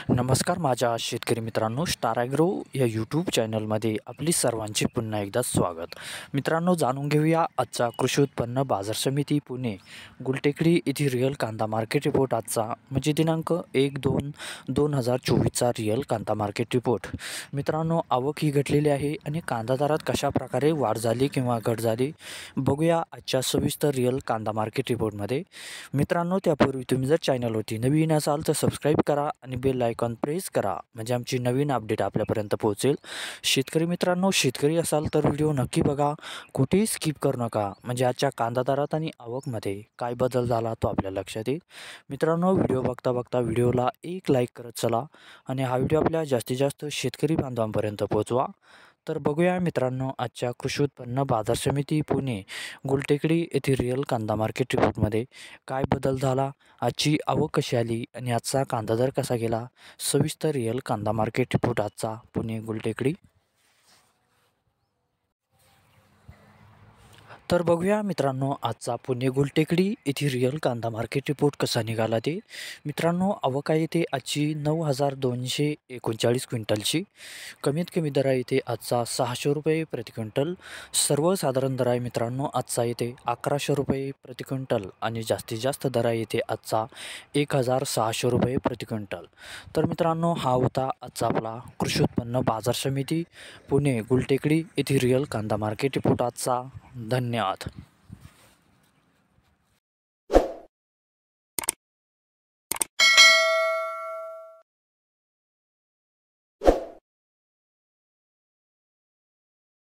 नमस्कार माझ्या शेतकरी मित्रांनो, स्टार ॲग्रो या यूट्यूब चॅनलमध्ये आपली सर्वांचे पुन्हा एकदा स्वागत. मित्रांनो, जाणून घेऊया आजचा कृषी उत्पन्न बाजार समिती पुणे गुलटेकडी येथील रिअल कांदा मार्केट रिपोर्ट. आजचा म्हणजे दिनांक 1/2/2024चा रिअल कांदा मार्केट रिपोर्ट. मित्रांनो, आवक ही घटलेली आहे आणि कांदा दरात कशा प्रकारे वाढ झाली किंवा घट झाली बघूया आजच्या सविस्तर रिअल कांदा मार्केट रिपोर्टमध्ये. मित्रांनो, त्यापूर्वी तुम्ही जर चॅनलवरती नवीन असाल तर सबस्क्राईब करा आणि बेल आयकॉन प्रेस करा, म्हणजे आमची नवीन अपडेट आपल्यापर्यंत पोहोचेल. शेतकरी मित्रांनो, शेतकरी असाल तर व्हिडिओ नक्की बघा, कुठेही स्किप करू नका, म्हणजे आजच्या कांदा दरात आणि आवकमध्ये काय बदल झाला तो आपल्या लक्षात येईल. मित्रांनो, व्हिडिओ बघता बघता व्हिडिओला एक लाईक करत चला आणि हा व्हिडिओ आपल्या जास्तीत जास्त शेतकरी बांधवांपर्यंत पोहोचवा. तर बघूया मित्रांनो, आजच्या कृषी उत्पन्न बाजार समिती पुणे गुलटेकडी येथील रिअल कांदा मार्केट रिपोर्टमध्ये काय बदल झाला, आजची आवक कशी आली आणि आजचा कांदा दर कसा गेला. सविस्तर रिअल कांदा मार्केट रिपोर्ट आजचा पुणे गुलटेकडी. तर बघूया मित्रांनो, आजचा पुणे गुलटेकडी येथील रिअल कांदा मार्केट रिपोर्ट कसा निघाला ते. मित्रांनो, आवक आहे ते आजची 9,239 क्विंटलची. कमीत कमी दर आहे ते आजचा 600 रुपये प्रति क्विंटल. सर्वसाधारण दर आहे मित्रांनो आजचा येते 1100 रुपये प्रति क्विंटल आणि जास्तीत जास्त दर आहे येते आजचा 1,600 रुपये प्रति क्विंटल. तर मित्रांनो, हा होता आजचा आपला कृषी उत्पन्न बाजार समिती पुणे गुलटेकडी येथील रिअल कांदा मार्केट रिपोर्ट आजचा. धन्यवाद.